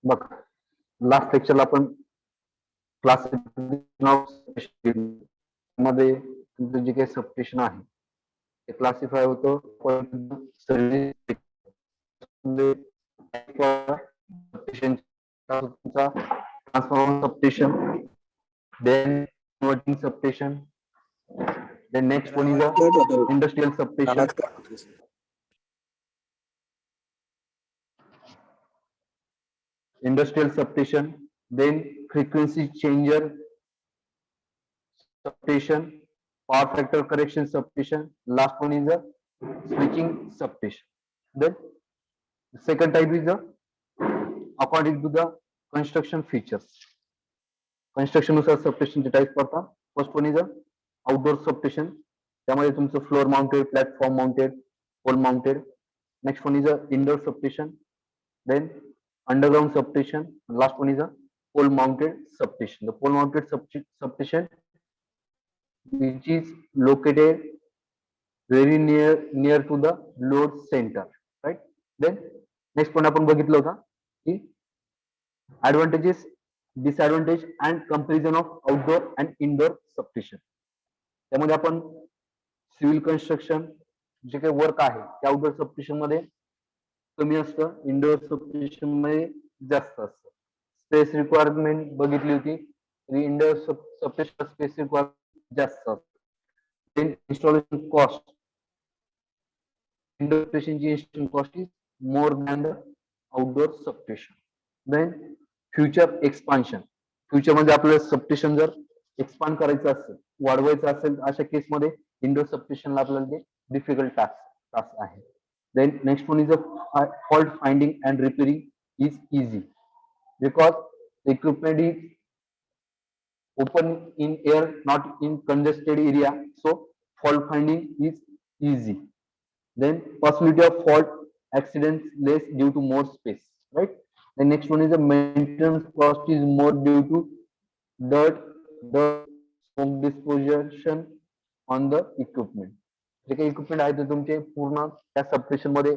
बघ, लास्ट लेक्चरला आपण classification of मध्ये तुमचं जे काही सबस्टेशन आहे ते क्लासिफाय होतं transformer substation, then converting substation, then next one is a industrial substation. Industrial substation, then frequency changer substation, power factor correction substation. Last one is a switching substation. Then the second type is the according to the construction features. Construction नुसार सबस्टेशनचे type पडतात. First one is a outdoor substation, त्यामध्ये तुमचं floor mounted, platform mounted, pole mounted. Next one is a indoor substation, then underground substation. Last one is a pole mounted substation. The pole mounted substation which is located very near to the load center, right? Then next one आपण बघितलं होता की advantages, disadvantage and comparison of outdoor and indoor substation. त्यामध्ये आपण civil construction जे काही work आहे ते आउटडोर सबस्टेशन मध्ये कमी असतं, इंडोर सबस्टेशन मध्ये जास्त असतं. स्पेस रिक्वायरमेंट बघितली होती, इंडोर सबस्टेशन स्पेस रिक्वायरमेंट जास्त असतं. इन्स्टॉलेशन कॉस्ट, इंडोर सबस्टेशनची installation cost is more than the outdoor substation. Then future expansion, future मध्ये आपल्याला सबस्टेशन जर एक्सपांड करायचं असेल, वाढवायचं असेल, अशा केसमध्ये इंडोर सबस्टेशनला आपल्याला ते डिफिकल्ट टास्क आहे. Then next one is a fault finding and repairing is easy because the equipment is open in air, not in congested area, so fault finding is easy. Then possibility of fault accidents less due to more space, right? The next one is the maintenance cost is more due to dirt, smoke disposition on the equipment. जे काही equipment आहे ते तुमचे पूर्ण त्या substation मध्ये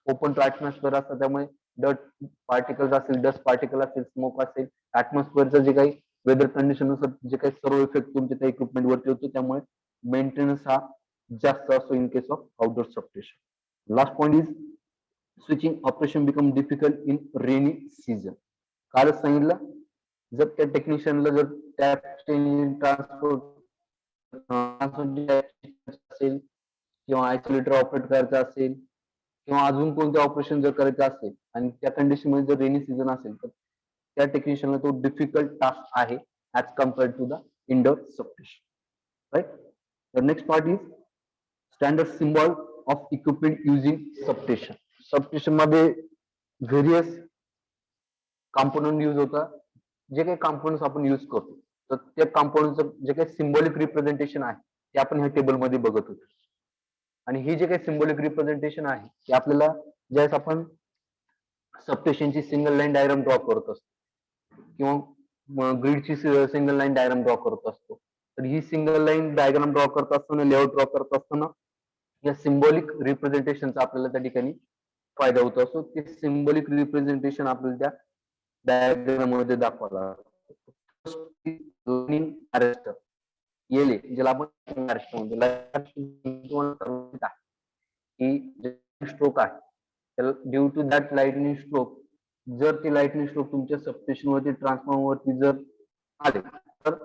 open to atmosphere असतं, त्यामुळे डस्ट पार्टिकल्स असेल, डस्ट पार्टिकल असेल, स्मोक असेल, ऍटमॉस्फिअरचं जे काही वेदर कंडिशन नुसार जे काही सर्व इफेक्ट तुमच्या त्या इक्विपमेंट वरती होतो, त्यामुळे मेंटेनन्स हा जास्त असतो in case of outdoor substation. Last point is switching operation become difficult in rainy season. कालच सांगितलं, जर त्या टेक्निशियनला जर त्या ट्रान्सपोर्ट असेल किंवा आयसोलेटर ऑपरेट करायचं असेल किंवा अजून कोणते ऑपरेशन जर करायचं असेल आणि त्या कंडिशन मध्ये जर रेनी सीझन असेल तर त्या टेक्निशियनला तो डिफिकल्ट टास्क आहे as compared to the indoor substation, right? The next part is standard symbol of equipment using substation. Substation मध्ये व्हेरियस कॉम्पोनंट यूज होतात. जे काही कॉम्पोनंट्स आपण यूज करतो तर त्या कॉम्पोनंटचं जे काही सिम्बॉलिक रिप्रेझेंटेशन आहे ते आपण ह्या टेबल मध्ये बघत होतो. आणि ही जे काही सिम्बॉलिक रिप्रेझेंटेशन आहे ते आपल्याला ज्यावेळेस आपण सबस्टेशनची सिंगल लाईन डायग्राम ड्रॉ करत असतो किंवा ग्रीडची सिंगल लाईन डायग्राम ड्रॉ करत असतो, तर ही सिंगल लाईन डायग्राम ड्रॉ करत असताना, लेआउट ड्रॉ करत असताना या सिम्बॉलिक रिप्रेझेंटेशनचा आपल्याला त्या ठिकाणी फायदा होत असतो. ते सिम्बॉलिक रिप्रेझेंटेशन आपल्याला त्या डायग्राम मध्ये दाखवायला अरेस्टर येले, ज्याला आपण स्ट्रोक आहे, त्याला due to that lightning stroke, जर ती लाइटनिंग स्ट्रोक तुमच्या सबस्टेशन वरती, ट्रान्सफॉर्मर वरती जर आले तर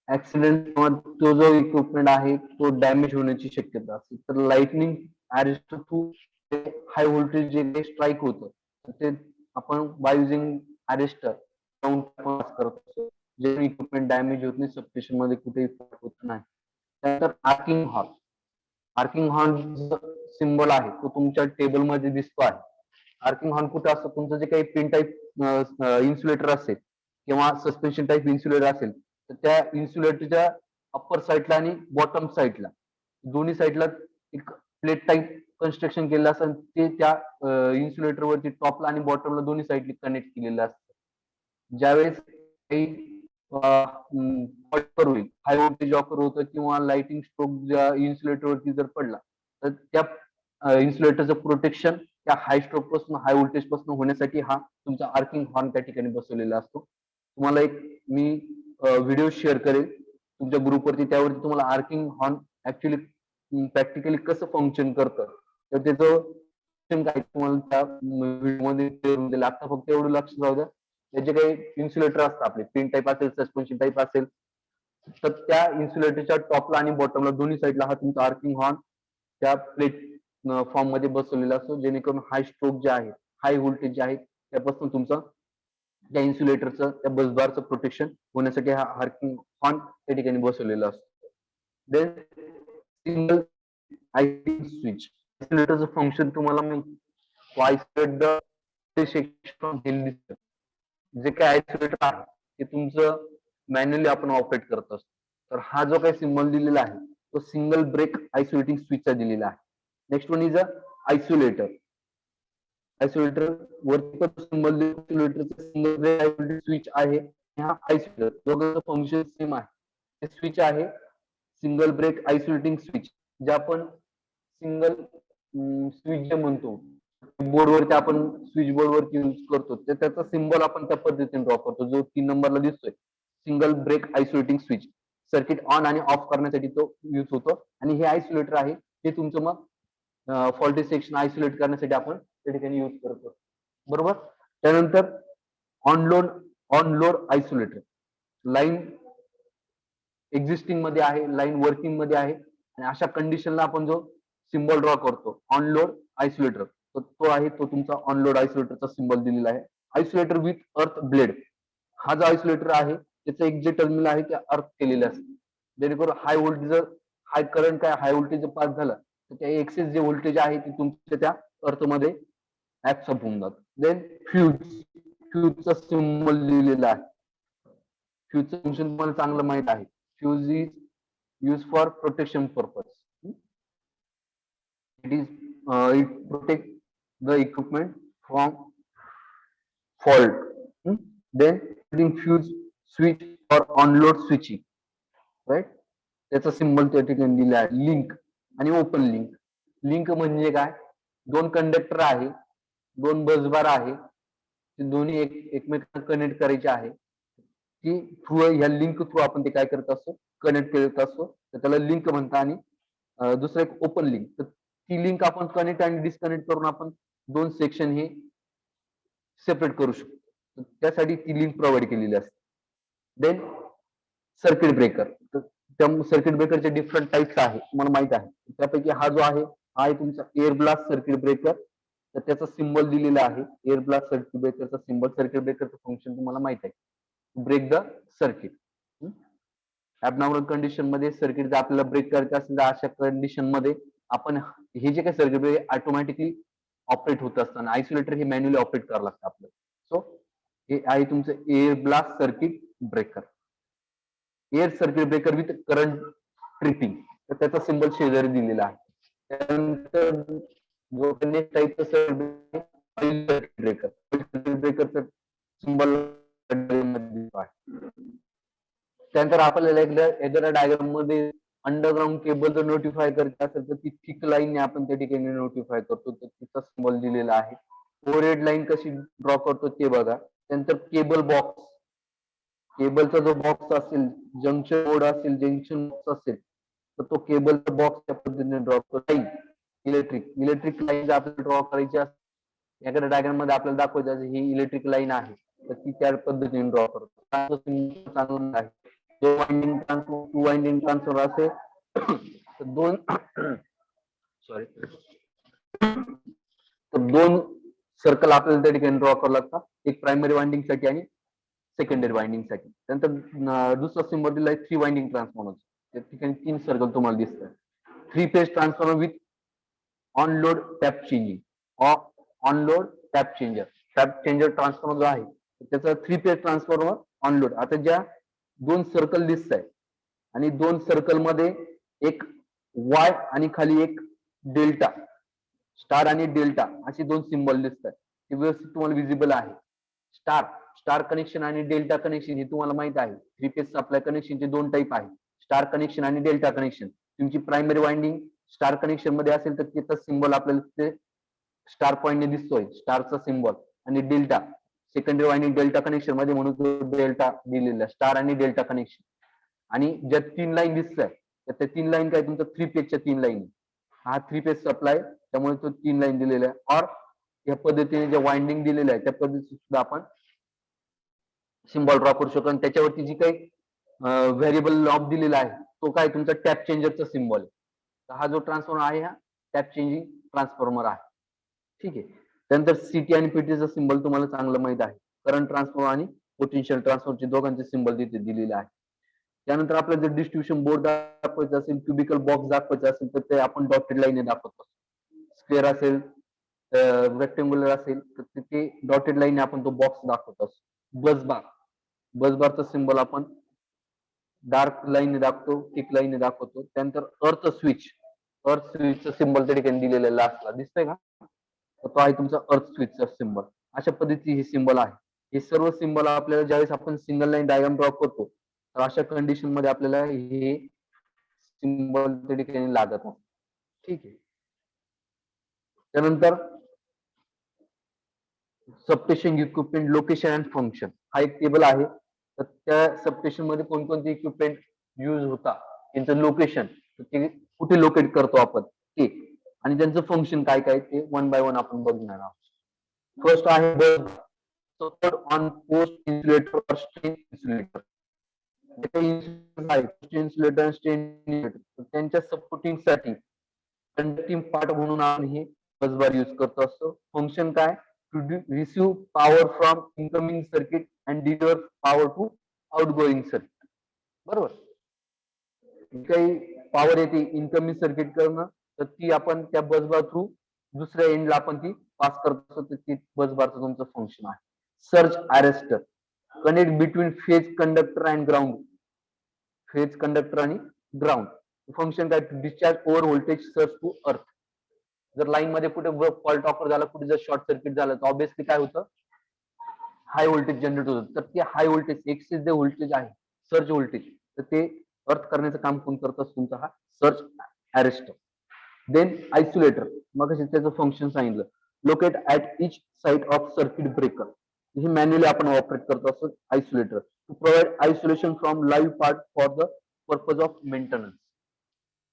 ऍक्सिडेंट किंवा तो जो इक्विपमेंट आहे तो डॅमेज होण्याची शक्यता असते. तर lightning arrester through high voltage जे काही स्ट्राईक होतं ते आपण बाय युजिंग अरेस्टर करत असतो, जे इक्विपमेंट डॅमेज होत नाही, सबस्टेशन मध्ये कुठेही होत नाही. त्यानंतर arcing horn, arcing horn symbol आहे तो तुमच्या टेबल मध्ये दिसतो आहे. आर्किंग हॉर्न कुठे असतो, तुमचं जे काही पिन टाईप इन्सुलेटर असेल किंवा सस्पेन्शन टाईप इन्सुलेटर असेल तर त्या इन्सुलेटरच्या अप्पर साईडला आणि बॉटम साईडला दोन्ही साईडला एक प्लेट टाईप कन्स्ट्रक्शन केलेलं असतं, ते त्या इन्सुलेटर वरती टॉपला आणि बॉटमला दोन्ही साईडला कनेक्ट केलेलं असतं. ज्यावेळेस काही होईल, हाय व्होल्टेज ऑफर होतं किंवा लाइटिंग स्ट्रोक ज्या इन्सुलेटर वरती जर पडला तर त्या इन्सुलेटरचं प्रोटेक्शन त्या हाय स्ट्रोक पासून हाय व्होल्टेज पासून होण्यासाठी हा तुमचा आर्किंग हॉर्न त्या ठिकाणी बसवलेला असतो. तुम्हाला एक मी व्हिडिओ शेअर करेल तुमच्या ग्रुपवरती, त्यावरती तुम्हाला आर्किंग हॉर्न ऍक्च्युली प्रॅक्टिकली कसं फंक्शन करतं तर त्याचं काय तुम्हाला त्या व्हिडिओमध्ये आता फक्त एवढं लक्ष जाऊ द्या. त्याचे काही इन्सुलेटर असतात आपले, पिन टाईप असेल, सस्पेन्शन टाईप असेल, तर त्या इन्सुलेटरच्या टॉपला आणि बॉटमला दोन्ही साईडला हा तुमचा आर्किंग हॉर्न त्या प्लेट फॉर्म मध्ये बसवलेला असतो, जेणेकरून हाय स्ट्रोक जे आहे, हाय व्होल्टेज जे आहे त्यापासून तुमचं त्या इन्सुलेटरचं त्या बसबारचं प्रोटेक्शन होण्यासाठी हा आर्किंग हॉर्न त्या ठिकाणी बसवलेला असतो. देन सिंगल आयसिंग स्विच, इन्सुलेटरचं फंक्शन तुम्हाला माहिती, आयसोलेट द सेक्शन जे काही आयसोलेटर आहे ते तुमचं मॅन्युअली आपण ऑपरेट करत असतो. तर हा जो काही सिम्बॉल दिलेला आहे तो सिंगल ब्रेक आयसोलेटिंग स्विचचा दिलेला आहे. Next one is a isolator. Isolator वरती पण सिम्बॉल आयसोलेटरचा सिंगल ब्रेक आयसोलेटिंग स्विच आहे. हा आयसोलेटर दोघांचं फंक्शन सेम आहे. हे स्विच आहे सिंगल ब्रेक आयसोलेटिंग स्विच, जे आपण सिंगल स्विच जे म्हणतो बोर्डवरती आपण स्विच बोर्डवरती यूज करतो, तर त्याचा सिम्बॉल आपण त्या पद्धतीने ड्रॉ करतो, जो 3 नंबरला दिसतोय single break isolating switch. Circuit on आणि ऑफ करण्यासाठी तो यूज होतो. आणि हे आयसोलेटर आहे ते तुमचं मग फॉल्टी सेक्शन आयसोलेट करण्यासाठी आपण त्या ठिकाणी यूज करतो, बरोबर. त्यानंतर on load isolator, line existing मध्ये आहे, लाईन वर्किंग मध्ये आहे, आणि अशा कंडिशनला आपण जो सिम्बॉल ड्रॉ करतो ऑन लोड आयसोलेटर, तर तो आहे तो तुमचा ऑन लोड आयसोलेटरचा सिम्बॉल दिलेला आहे. आयसोलेटर विथ अर्थ ब्लेड, हा जो आयसोलेटर आहे त्याचं एक जे टर्मिनल आहे ते अर्थ केलेले असते, जेणेकरून हाय व्होल्टेज हाय करंट काय हाय व्होल्टेज पास झालं तर त्या एक्सेस जे व्होल्टेज आहे ते तुमच्या त्या अर्थमध्ये ऍब्सॉर्ब होऊन जातं. देन फ्यूजचा सिम्बॉल दिलेला आहे. फ्यूजचं फंक्शन तुम्हाला चांगलं माहित आहे. Fuse is use for protection purpose. It protect the equipment from fault. Then fuse switch or on-load switching, right? त्याचा सिम्बॉल त्या ठिकाणी दिला आहे. लिंक आणि ओपन लिंक. लिंक म्हणजे काय, दोन कंडक्टर आहे, दोन बसबार आहे, ते दोन्ही एकमेकांना कनेक्ट करायचे आहे, की थ्रू ह्या लिंक थ्रू आपण ते काय करत असतो, कनेक्ट करत असतो, तर त्याला लिंक म्हणतात. आणि दुसरं एक ओपन लिंक, तर ती लिंक आपण कनेक्ट आणि डिस्कनेक्ट करून आपण दोन सेक्शन हे सेपरेट करू शकतो, त्यासाठी ती लिंक प्रोव्हाइड केलेली असते. देन सर्किट ब्रेकर, त्या सर्किट ब्रेकरचे डिफरंट टाइप्स आहे, तुम्हाला माहित आहे. त्यापैकी हा जो आहे हा आहे तुमचा एअर ब्लास्ट सर्किट ब्रेकर, तर त्याचा सिम्बॉल दिलेला आहे. एअर ब्लास्ट सर्किट ब्रेकरचा सिम्बॉल, सर्किट ब्रेकरचं फंक्शन तुम्हाला माहित आहे, break the circuit. Abnormal condition मध्ये सर्किट जर आपल्याला ब्रेक करायचं असेल तर अशा कंडिशन मध्ये आपण हे जे काही सर्किट ब्रेकर ऑटोमॅटिकली ऑपरेट होत असताना आयसोलेटर हे मॅन्युअली ऑपरेट करावं लागतं आपल्याला. सो हे आहे तुमचं air blast circuit breaker. Air circuit breaker with current tripping, तर त्याचा सिम्बॉल शेजारी दिलेला आहे. त्यानंतर जो नेक्स्ट टाईपचा सर्किट ब्रेकर, सर्किट ब्रेकरचा सिम्बॉल त्यानंतर आपल्याला एखाद्या डायग्राम मध्ये अंडरग्राउंड केबल जर नोटिफाय करायचं असेल तर ती थिक लाईन आपण त्या ठिकाणी नोटिफाय करतो, तर तिचा सिम्बॉल दिलेला आहे. ओव्हरहेड लाईन कशी ड्रॉ करतो ते बघा. त्यानंतर केबल बॉक्स, केबलचा जो बॉक्स असेल, जंक्शन बोर्ड असेल, जंक्शन बॉक्स असेल, तर तो केबलचा बॉक्स त्या पद्धतीने ड्रॉ करतो. इलेक्ट्रिक लाईन जर आपल्याला ड्रॉ करायची असेल, एखाद्या डायग्राम मध्ये आपल्याला दाखवायचं ही इलेक्ट्रिक लाईन आहे, तर ती त्या पद्धतीने ड्रॉ करतो. चांगलं आहे. टू वाइंडिंग ट्रान्सफॉर्मर असेल तर दोन सर्कल आपल्याला त्या ठिकाणी ड्रॉ करावं लागतात, एक प्रायमरी वाइंडिंग साठी आणि सेकंडरी वाइंडिंग साठी. त्यानंतर दुसरा सिम्बॉल दिला आहे 3 वाइंडिंग ट्रान्सफॉर्मर, त्या ठिकाणी 3 सर्कल तुम्हाला दिसतात. 3 phase transformer with on load tap changing, on load tap changer transformer जो आहे त्याचा 3 फेज ट्रान्सफॉर्मर ऑन लोड. आता ज्या दोन सर्कल दिसत आहे आणि दोन सर्कल मध्ये एक वाय आणि खाली एक डेल्टा, स्टार आणि डेल्टा असे दोन सिम्बॉल दिसत आहेत, ते व्यवस्थित तुम्हाला विजिबल आहे. स्टार कनेक्शन आणि डेल्टा कनेक्शन हे तुम्हाला माहित आहे, 3 फेज सप्लाय कनेक्शनचे दोन टाईप आहे, स्टार कनेक्शन आणि डेल्टा कनेक्शन. तुमची प्रायमरी वाइंडिंग स्टार कनेक्शन मध्ये असेल तर त्याचा सिम्बॉल आपल्याला स्टार पॉईंटने दिसतोय स्टारचा सिम्बॉल, आणि delta secondary winding delta connection मध्ये म्हणून तो डेल्टा दिलेला स्टार आणि डेल्टा कनेक्शन. आणि ज्या 3 लाईन दिसताय तर त्या 3 लाईन काय तुमच्या 3 पेजच्या 3 लाईन, हा 3 पेज सप्लाय त्यामुळे तो 3 लाईन दिलेला आहे. और या पद्धतीने जे वाइंडिंग दिलेलं आहे त्या पद्धतीने सुद्धा आपण सिम्बॉल ड्रॉ करू शकतो. आणि त्याच्यावरती जी काही व्हेरिएबल लॉक दिलेला आहे तो काय तुमचा टॅप चेंजरचा सिम्बॉल आहे. तर हा जो ट्रान्सफॉर्मर आहे हा टॅप चेंजिंग ट्रान्सफॉर्मर आहे. ठीक आहे. त्यानंतर सीटी आणि पीटीचा सिम्बॉल तुम्हाला चांगलं माहित आहे. करंट ट्रान्सफॉर्मर आणि पोटेन्शियल ट्रान्सफॉर्मरचे दोघांचे सिम्बॉल तिथे दिलेले आहे. त्यानंतर आपल्याला जर डिस्ट्रीब्युशन बोर्ड दाखवायचं असेल, क्युबिकल बॉक्स दाखवायचा असेल तर ते आपण डॉटेड लाईनने दाखवतो. स्क्वेअर असेल, रेक्टेंग्युलर असेल तर तिथे डॉटेड लाईनने आपण तो बॉक्स दाखवत असतो. बसबारचा सिम्बॉल आपण डार्क लाईनने दाखवतो, थिक लाईनने दाखवतो. त्यानंतर अर्थ स्विचचा सिम्बॉल त्या ठिकाणी दिलेला लास्टला दिसतंय का, तर तो आहे तुमचा अर्थ स्विचचा सिम्बॉल. अशा पद्धतीचे हे सिम्बॉल आहे. हे सर्व सिम्बॉल आपल्याला ज्यावेळेस आपण सिंगल लाईन डायग्राम ड्रॉ करतो तर अशा कंडिशन मध्ये आपल्याला हे सिम्बॉल त्या ठिकाणी लागत आहे. ठीक आहे. त्यानंतर substation equipment location and function हा एक टेबल आहे. तर त्या सबस्टेशन मध्ये कोणकोणते इक्विपमेंट युज होता, त्यांचं लोकेशन ते कुठे लोकेट करतो आपण ते, आणि त्यांचं फंक्शन काय काय ते वन बाय वन आपण बघणार आहोत. फर्स्ट आहे bus support on post insulator और strain insulator. Insulator strain insulator त्यांच्या सपोर्टिंग साठी कंडक्टिंग पार्ट म्हणून आपण हे बसबार यूज करतो असतो. फंक्शन काय, to receive power from incoming circuit and deliver power to outgoing circuit. बरोबर. काही पॉवर येते इनकमिंग सर्किट करणं तर ती आपण त्या बसबार थ्रू दुसऱ्या एंडला आपण ती पास करत असतो. ती बसबारचं तुमचं फंक्शन आहे. Surge arrester connect between phase conductor and ground. Phase conductor आणि ग्राउंड फंक्शन काय, discharge over voltage surge to earth. जर लाईन मध्ये कुठे फॉल्ट ऑफर झाला, कुठे जर शॉर्ट सर्किट झालं तर ऑब्विसली काय होतं, हाय व्होल्टेज जनरेट होतं. तर ते हाय व्होल्टेज एक्सेस जे व्होल्टेज आहे सर्ज व्होल्टेज तर ते अर्थ करण्याचं काम कोण करत असतो, तुमचा हा सर्ज अरेस्टर. देन आयसोलेटर, मग त्याचं फंक्शन सांगितलं, locate at each side of circuit breaker. ही मॅन्युअली आपण ऑपरेट करत असतो isolator. To provide isolation from live part for the purpose of maintenance.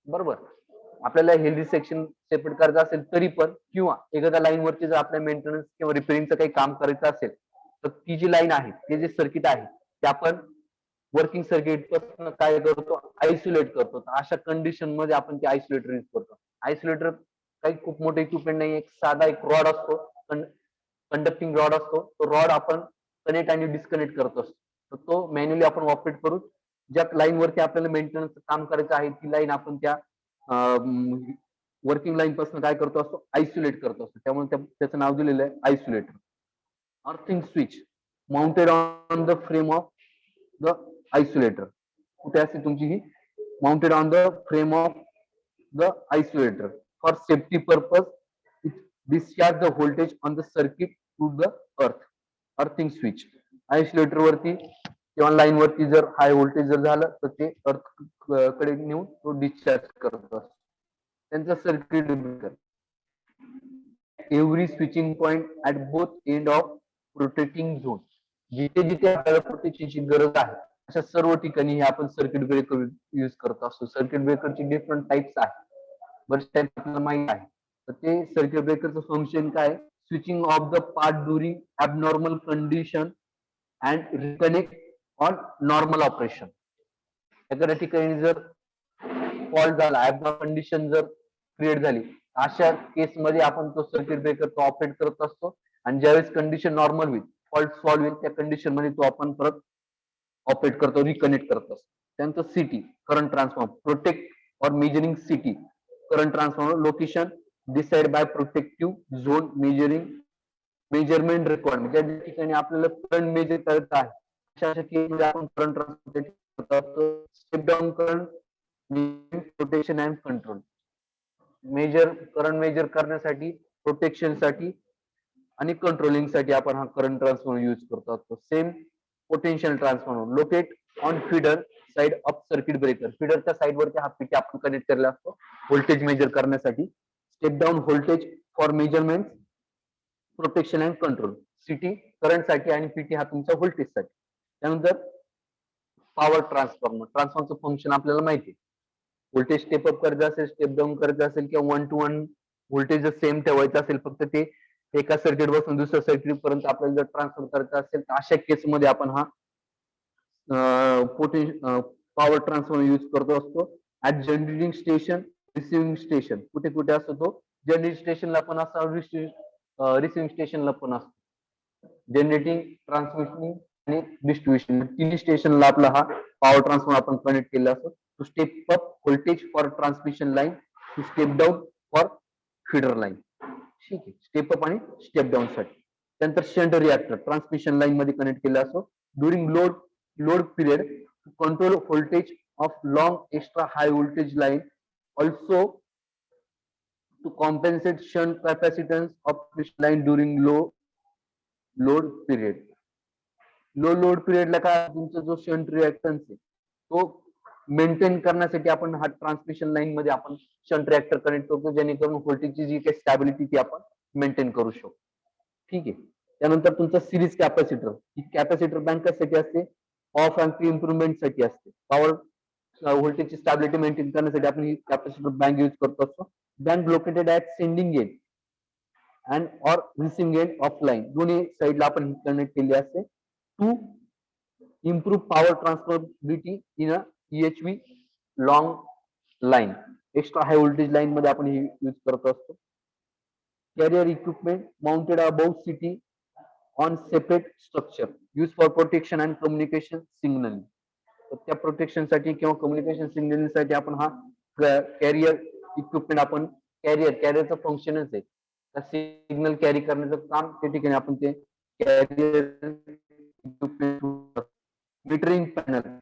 बरोबर. आपल्याला हेल्दी सेक्शन सेपरेट करायचं असेल तरी पण, किंवा एखाद्या लाईन वरती जर आपल्या मेंटेनन्स किंवा रिपेअरिंगचं काही काम करायचं असेल तर ती जी लाईन आहे, ते जे सर्किट आहे ते आपण वर्किंग सर्किट पासून काय करतो, आयसोलेट करतो. अशा कंडिशन मध्ये आपण ते आयसोलेटर यूज करतो. आयसोलेटर काही खूप मोठे इक्विपमेंट नाही, एक साधा एक रॉड असतो, कंडक्टिंग रॉड असतो. तो रॉड आपण कनेक्ट आणि डिस्कनेक्ट करत असतो. तर तो मॅन्युअली आपण ऑपरेट करू. ज्या लाईन वरती आपल्याला मेंटेनन्स काम करायचं आहे ती लाईन आपण त्या वर्किंग लाईन पासून काय करतो असतो, आयसोलेट करतो असतो. त्यामुळे त्याचं नाव दिलेलं आहे isolator. Earthing switch mounted on the frame of the isolator. कुठे असते तुमची ही, mounted on the frame of the isolator for safety purpose. Discharge the voltage on the circuit to the earth. Earthing switch isolator वरती किंवा line वरती जर high voltage जर झालं तर ते अर्थ कडे नेऊन तो डिस्चार्ज करत असतो. त्यांचा circuit breaker, every switching point at both end of protecting zone. जिथे जिथे आपल्याला प्रोटेक्शनची गरज आहे अशा सर्व ठिकाणी हे आपण सर्किट ब्रेकर यूज करत असतो. सर्किट ब्रेकरची डिफरंट टाइप्स आहेत, बरेच टाइप आपल्याला माहिती आहे. तर ते सर्किट ब्रेकरचं फंक्शन काय, switching off the part during abnormal condition and reconnect on normal operation. एखाद्या ठिकाणी जर फॉल्ट झाला, ॲबनॉर्मल कंडिशन जर क्रिएट झाली, अशा केस मध्ये आपण तो सर्किट ब्रेकर तो ऑपरेट करत असतो. आणि ज्यावेळेस कंडिशन नॉर्मल होईल, फॉल्ट सॉल्व्ह होईल, त्या कंडिशन मध्ये तो आपण परत ऑपरेट करतो, रिकनेक्ट करत असतो. त्यानंतर सीटी करंट ट्रान्सफॉर्मर, प्रोटेक्ट और measuring CT current transformer. Location decide by protective zone measurement requirement. ज्या ठिकाणी आपल्याला करंट मेजर करायचं आहे अशा केसमध्ये आपण करंट ट्रान्सफॉर्मर करत असतो. Step down current, protection and control. Current measure करण्यासाठी, प्रोटेक्शन साठी आणि कंट्रोलिंग साठी आपण हा करंट ट्रान्सफॉर्मर यूज करत असतो. Same potential transformer, locate on feeder side of circuit breaker. फीडरच्या साइड वरती हा पीटी आपण कनेक्ट केलेला असतो व्होल्टेज मेजर करण्यासाठी. Step down voltage for measurement protection and control, CT करंटसाठी आणि पीटी हा तुमचा व्होल्टेजसाठी. त्यानंतर पॉवर ट्रान्सफॉर्मरचं फंक्शन आपल्याला माहिती आहे. व्होल्टेज स्टेप अप करायचं असेल, स्टेप डाऊन करायचं असेल किंवा 1 to 1 व्होल्टेज जर सेम ठेवायचं असेल, फक्त ते एका सर्किट पासून दुसऱ्या सर्किट पर्यंत आपल्याला जर ट्रान्सफर करायचं असेल तर अशा केसमध्ये आपण हा पॉवर ट्रान्सफॉर्मर यूज करतो असतो. At generating station, receiving station, कुठे कुठे असतो तो, जनरेटिंग स्टेशनला पण असतो, रिसिव्हिंग स्टेशनला पण असतो. जनरेटिंग, ट्रान्समिशन आणि डिस्ट्रीब्युशन तिन्ही स्टेशनला आपला हा पॉवर ट्रान्सफॉर्मर आपण कनेक्ट केला असतो. To step up voltage for transmission line, to step down for feeder line. ठीक आहे, स्टेप अप आणि स्टेप डाऊन साठी. त्यानंतर शंट रिएक्टर ट्रान्समिशन लाईन मध्ये कनेक्ट केला असतो. During load period to control voltage of long extra high voltage line, also to compensate shunt capacitance of line during load period. Low load पिरियडला काय, तुमचा जो shunt reactance आहे तो maintain करण्यासाठी आपण हा ट्रान्समिशन लाईन मध्ये आपण शंट रिएक्टर कनेक्ट करतो, जेणेकरून व्होल्टेजची जी काही स्टॅबिलिटी ती आपण मेंटेन करू शकतो. ठीक आहे. त्यानंतर तुमचा सिरीज कॅपॅसिटर, ही कॅपॅसिटर बँक कशासाठी असते, पॉवर फॅक्टरी इम्प्रुव्हमेंट साठी असते. पॉवर व्होल्टेजची स्टॅबिलिटी मेंटेन करण्यासाठी आपण ही कॅपॅसिटर बँक यूज करतो असतो. Bank located at sending end and or receiving end of line, दोन्ही साईडला आपण कनेक्ट केली असते. To improve power transferability in a EHV long line, extra high voltage line मध्ये आपण ही यूज करत असतो. Carrier equipment mounted above CT on separate structure, use for protection and communication signal. तर त्या प्रोटेक्शन साठी किंवा कम्युनिकेशन सिग्नलिंग साठी आपण हा कॅरियर इक्विपमेंट, आपण कॅरियरचं फंक्शनच आहे, सिग्नल कॅरी करण्याचं काम त्या ठिकाणी आपण ते carrier equipment. Metering panel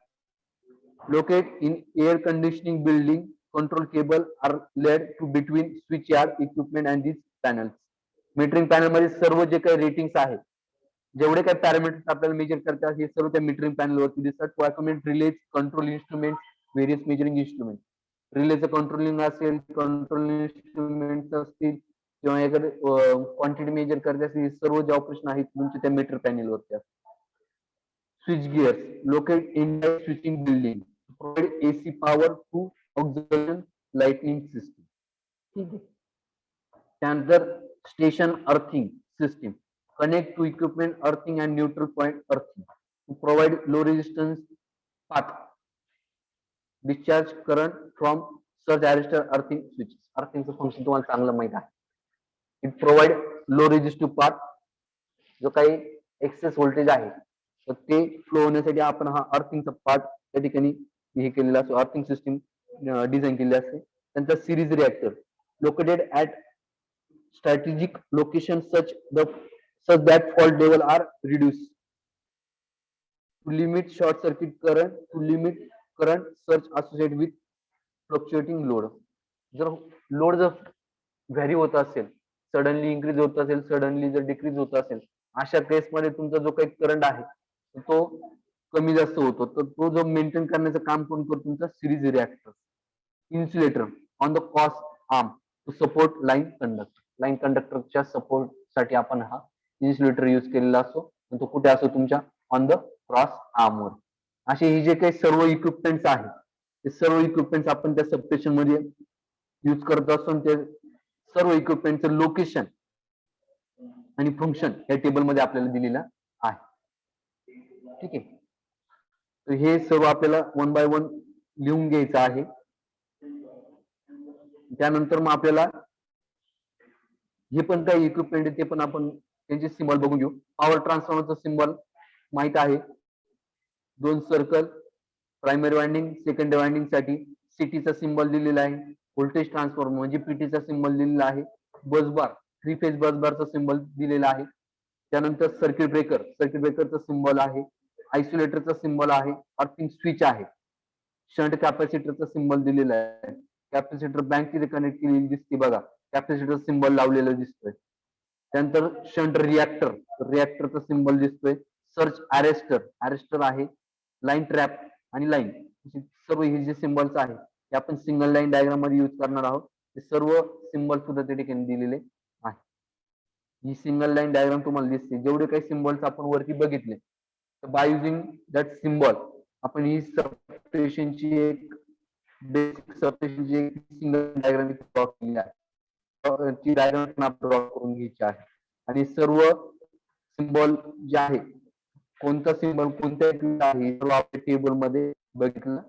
located in air conditioning building, control cable are led to between switch yard equipment and these panels. Metering panel मध्ये सर्व जे काही रेटिंग्स आहेत, जेवढे काही पॅरामीटर्स आपल्याला मेजर करतात, हे सर्व त्या मीटरिंग पॅनल वरती दिसतात. To accommodate relays, control instrument, various measuring instrument. रिलेचं कंट्रोलिंग असेल, कंट्रोल इन्स्ट्रुमेंट असतील किंवा एखादं क्वांटिटी मेजर करत असेल, सर्व जे ऑपरेशन आहेत तुमचे त्या मीटर पॅनल वरती असतात. Switch gears located in switching building, provide AC power to auxiliary lighting system. ठीक आहे. त्यानंतर station earthing system, connect to equipment earthing and neutral point earthing, to provide low resistance path, discharge current from surge arrester earthing switch. अर्थिंगचं function तुम्हाला चांगलं माहित आहे. It provide low resistive path, जो काही एक्सेस व्होल्टेज आहे तर ते फ्लो होण्यासाठी आपण हा अर्थिंगचा पार्ट त्या ठिकाणी हे केलेला असतो, अर्थिंग सिस्टीम डिझाईन केलेली असते. त्यांचा series reactor located at strategic location such that fault level are reduce, to limit short circuit current, to limit current surge associated with fluctuating load. जर लोड जर व्हॅरी होत असेल, सडनली इन्क्रीज होत असेल, suddenly जर डिक्रीज होत असेल, अशा केसमध्ये तुमचा जो काही करंट आहे तो कमी जास्त होतो. तर तो जो मेंटेन करण्याचं काम कोण करतो, तुमचा series reactor. Insulator on the cross arm to support line conductor, line कंडक्टरच्या सपोर्ट साठी आपण हा इन्सुलेटर यूज केलेला असतो. तो कुठे असतो, तुमच्या ऑन द क्रॉस आर्मवर. असे हे जे काही सर्व इक्विपमेंट्स आहेत ते सर्व इक्विपमेंट्स आपण त्या सबस्टेशन मध्ये यूज करत असतो. ते सर्व इक्विपमेंटचं लोकेशन आणि फंक्शन या टेबल मध्ये आपल्याला दिलेलं आहे. ठीक आहे. तर हे सर्व आपल्याला वन बाय वन लिहून घ्यायचं आहे. त्यानंतर मग आपल्याला हे पण काही इक्विपमेंट आहे ते पण आपण त्यांचे सिम्बॉल बघून घेऊ. पॉवर ट्रान्सफॉर्मरचं सिम्बॉल माहित आहे, दोन circle, primary winding, secondary winding साठी. सिटीचा सिम्बॉल दिलेला आहे. व्होल्टेज ट्रान्सफॉर्मर म्हणजे पीटीचा सिम्बॉल दिलेला आहे. बसबार, थ्री फेज बसबारचा सिम्बॉल दिलेला आहे. त्यानंतर सर्किट ब्रेकरचा सिम्बॉल आहे. आयसोलेटरचा सिम्बॉल आहे. अर्थिंग स्विच आहे. शंट कॅपॅसिटरचा सिम्बॉल दिलेला आहे. कॅपॅसिटर बँक तिथे कनेक्ट केलेली दिसते बघा, कॅपॅसिटर सिम्बॉल लावलेला दिसतोय. त्यानंतर शंट रिएक्टरचा सिम्बॉल दिसतोय. सर्च अरेस्टर आहे. लाईन ट्रॅप आणि लाईन, सर्व हे जे सिम्बॉल्स आहेत ते आपण सिंगल लाईन डायग्राम मध्ये यूज करणार आहोत. ते सर्व सिम्बॉल सुद्धा त्या ठिकाणी दिलेले आहे. ही सिंगल लाईन डायग्राम तुम्हाला दिसते. जेवढे काही सिम्बॉल्स आपण वरती बघितले, तर बाय युजिंग दॅट सिम्बॉल आपण ही सबस्टेशनची एक बेसिक सबस्टेशनची एक सिंगल डायग्राम ड्रॉ केली आहे. ती डायग्राम आपण ड्रॉ करून घ्यायची आहे आणि सर्व सिम्बॉल जे आहे, कोणता सिम्बॉल कोणत्या आहे, टेबल मध्ये बघितलं